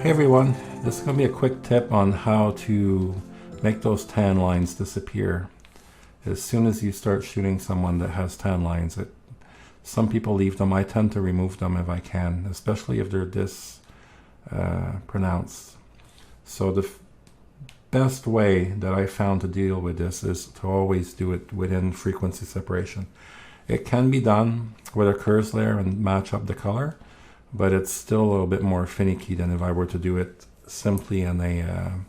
Hey everyone, this is going to be a quick tip on how to make those tan lines disappear. As soon as you start shooting someone that has tan lines, some people leave them. I tend to remove them if I can, especially if they're this pronounced. So the best way that I found to deal with this is to always do it within frequency separation. It can be done with a curves layer and match up the color, but it's still a little bit more finicky than if I were to do it simply in a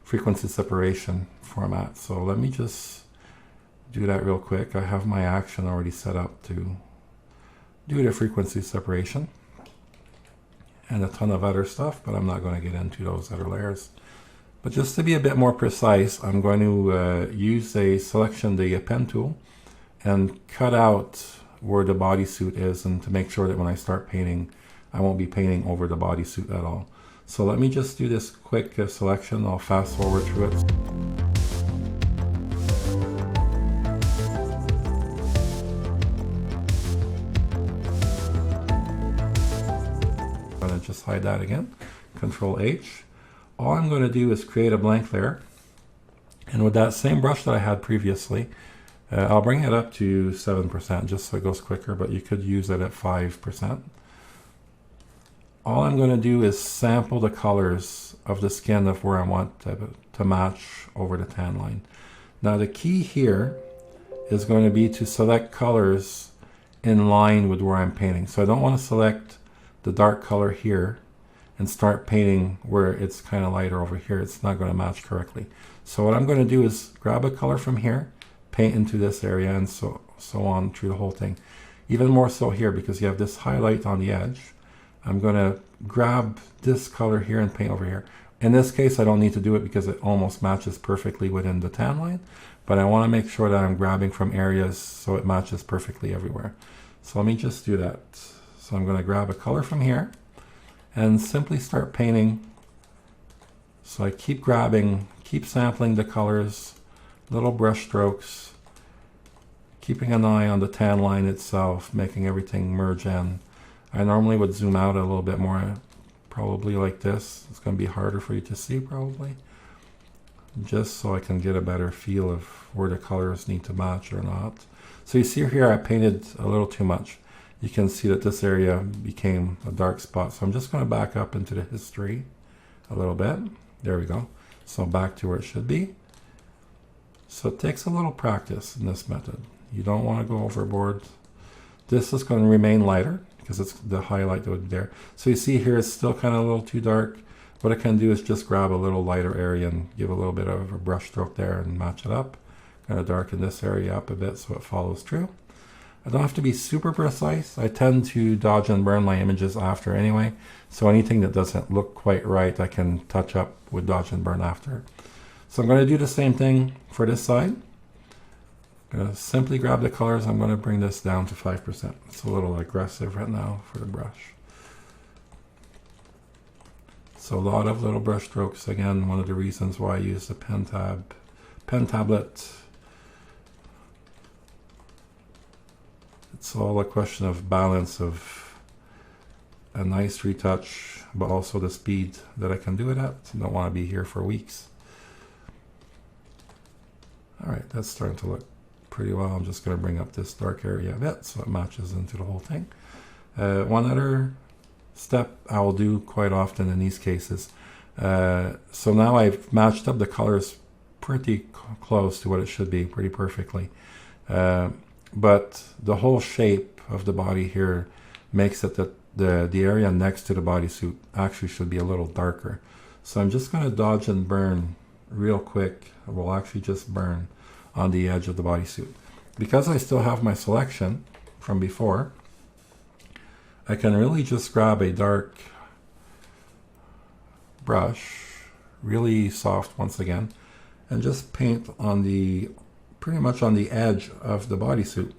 frequency separation format. So let me just do that real quick. I have my action already set up to do the frequency separation and a ton of other stuff, but I'm not going to get into those other layers. But just to be a bit more precise, I'm going to use a selection, the pen tool, and cut out where the bodysuit is, and to make sure that when I start painting, I won't be painting over the bodysuit at all. So let me just do this quick selection. I'll fast forward through it. I'm going to just hide that again. Control H. All I'm going to do is create a blank layer. And with that same brush that I had previously, I'll bring it up to 7% just so it goes quicker, but you could use it at 5%. All I'm going to do is sample the colors of the skin of where I want to match over the tan line. Now the key here is going to be to select colors in line with where I'm painting. So I don't want to select the dark color here and start painting where it's kind of lighter over here. It's not going to match correctly. So what I'm going to do is grab a color from here, paint into this area, and so on through the whole thing. Even more so here because you have this highlight on the edge. I'm going to grab this color here and paint over here. In this case, I don't need to do it because it almost matches perfectly within the tan line, but I want to make sure that I'm grabbing from areas so it matches perfectly everywhere. So let me just do that. So I'm going to grab a color from here and simply start painting. So I keep grabbing, keep sampling the colors, little brush strokes, keeping an eye on the tan line itself, making everything merge in. I normally would zoom out a little bit more, probably like this. It's going to be harder for you to see probably, just so I can get a better feel of where the colors need to match or not. So you see here I painted a little too much. You can see that this area became a dark spot. So I'm just going to back up into the history a little bit. There we go. So back to where it should be. So it takes a little practice in this method. You don't want to go overboard. This is going to remain lighter because it's the highlight that would be there. So you see here it's still kind of a little too dark. What I can do is just grab a little lighter area and give a little bit of a brush stroke there and match it up. Kind of darken this area up a bit so it follows through. I don't have to be super precise. I tend to dodge and burn my images after anyway. So anything that doesn't look quite right, I can touch up with dodge and burn after. So I'm going to do the same thing for this side. I'm going to simply grab the colors. I'm going to bring this down to 5%. It's a little aggressive right now for the brush. So a lot of little brush strokes. Again, one of the reasons why I use the pen tablet. It's all a question of balance of a nice retouch, but also the speed that I can do it at. I don't want to be here for weeks. All right, that's starting to look pretty well. I'm just going to bring up this dark area a bit so it matches into the whole thing. One other step I will do quite often in these cases. So now I've matched up the colors pretty close to what it should be, pretty perfectly. But the whole shape of the body here makes it that the area next to the bodysuit actually should be a little darker. So I'm just going to dodge and burn real quick. We'll actually just burn on the edge of the bodysuit. Because I still have my selection from before, I can really just grab a dark brush, really soft once again, and just paint on pretty much on the edge of the bodysuit.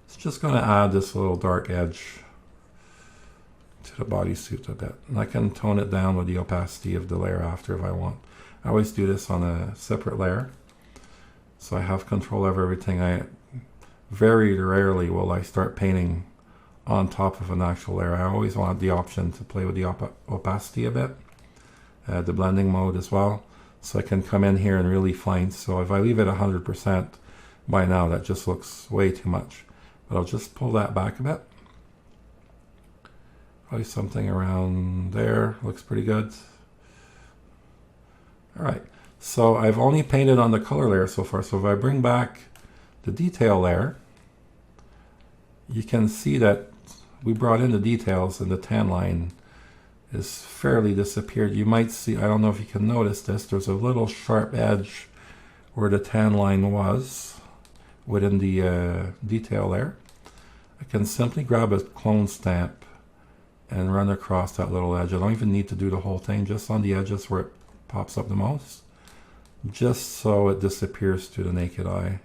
It's just going to add this little dark edge to the bodysuit a bit. And I can tone it down with the opacity of the layer after if I want. I always do this on a separate layer, so I have control over everything. Very rarely will I start painting on top of an actual layer. I always want the option to play with the opacity a bit, the blending mode as well, so I can come in here and really find. So if I leave it 100% by now, that just looks way too much. But I'll just pull that back a bit. Probably something around there, looks pretty good. All right, so I've only painted on the color layer so far. So if I bring back the detail layer, you can see that we brought in the details and the tan line is fairly disappeared. You might see, I don't know if you can notice this, there's a little sharp edge where the tan line was within the detail layer. I can simply grab a clone stamp and run across that little edge. I don't even need to do the whole thing, just on the edges where it pops up the most, just so it disappears to the naked eye.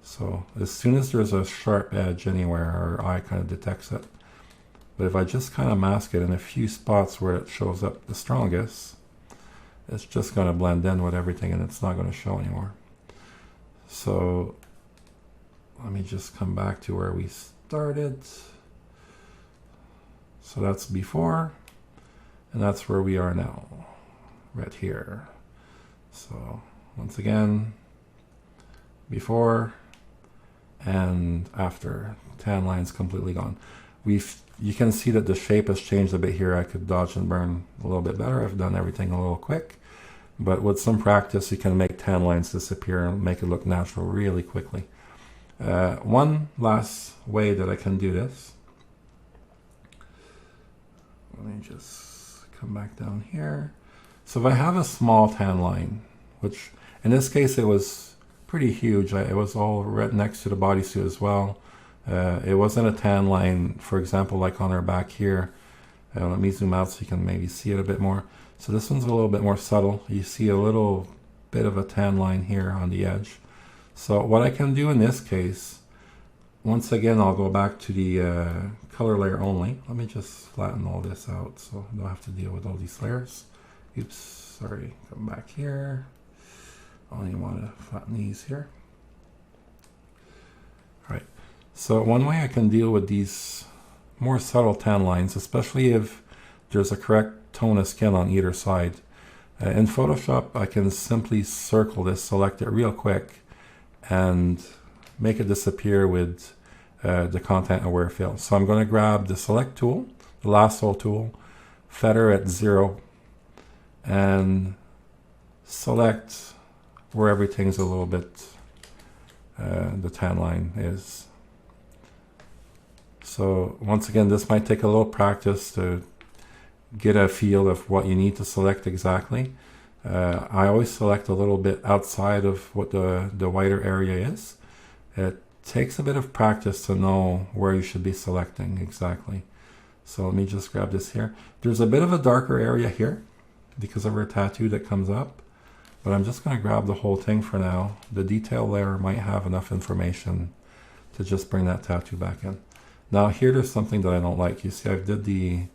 So as soon as there's a sharp edge anywhere, our eye kind of detects it. But if I just kind of mask it in a few spots where it shows up the strongest, it's just going to blend in with everything and it's not going to show anymore. So let me just come back to where we started. So that's before, and that's where we are now, right here. So once again, before and after. Tan line's completely gone. You can see that the shape has changed a bit here. I could dodge and burn a little bit better. I've done everything a little quick, but with some practice you can make tan lines disappear and make it look natural really quickly. One last way that I can do this, let me just come back down here. So if I have a small tan line, which in this case it was pretty huge. It was all right next to the bodysuit as well. It wasn't a tan line, for example, like on her back here. Let me zoom out so you can maybe see it a bit more. So this one's a little bit more subtle. You see a little bit of a tan line here on the edge. So what I can do in this case, once again, I'll go back to the color layer only. Let me just flatten all this out so I don't have to deal with all these layers. Oops, sorry, come back here. I only want to flatten these here. All right, so one way I can deal with these more subtle tan lines, especially if there's a correct tone of skin on either side. In Photoshop, I can simply circle this, select it real quick, and make it disappear with the content aware fill. So I'm going to grab the select tool, the lasso tool, feather at 0, and select where everything's a little bit, the tan line is. So once again, this might take a little practice to get a feel of what you need to select exactly. I always select a little bit outside of what the wider area is. It takes a bit of practice to know where you should be selecting exactly. So let me just grab this here. There's a bit of a darker area here because of her tattoo that comes up. But I'm just going to grab the whole thing for now. The detail layer might have enough information to just bring that tattoo back in. Now here there's something that I don't like. You see I did the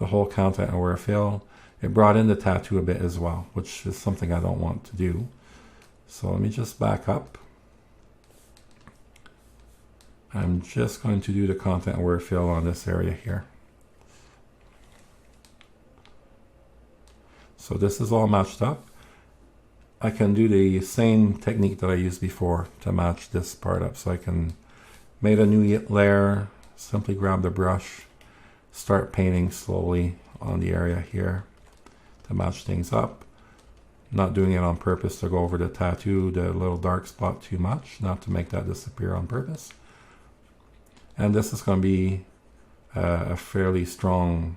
whole content aware fill. It brought in the tattoo a bit as well, which is something I don't want to do. So let me just back up. I'm just going to do the content aware fill on this area here. So this is all matched up. I can do the same technique that I used before to match this part up. So I can make a new layer, simply grab the brush, start painting slowly on the area here to match things up. Not doing it on purpose to go over the tattoo, the little dark spot too much, not to make that disappear on purpose. And this is going to be a fairly strong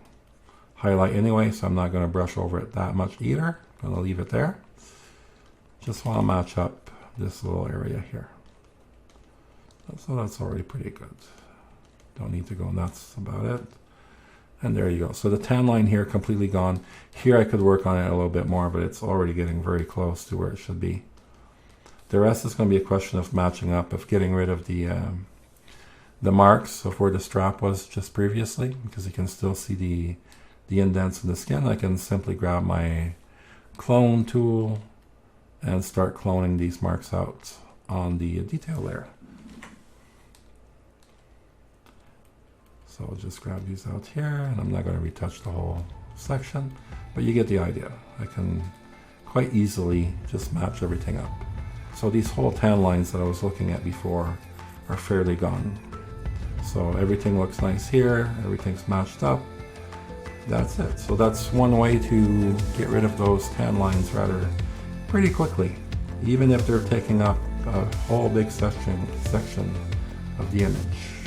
highlight anyway, so I'm not going to brush over it that much either. I'm going to leave it there. Just want to match up this little area here. So that's already pretty good. Don't need to go nuts about it. And there you go. So the tan line here completely gone. Here I could work on it a little bit more, but it's already getting very close to where it should be. The rest is going to be a question of matching up, of getting rid of the marks of where the strap was just previously, because you can still see the indents in the skin. I can simply grab my clone tool and start cloning these marks out on the detail layer. So I'll just grab these out here, and I'm not going to retouch the whole section, but you get the idea. I can quite easily just match everything up. So these whole tan lines that I was looking at before are fairly gone. So everything looks nice here, everything's matched up. That's it. So that's one way to get rid of those tan lines pretty quickly, even if they're taking up a whole big section of the image.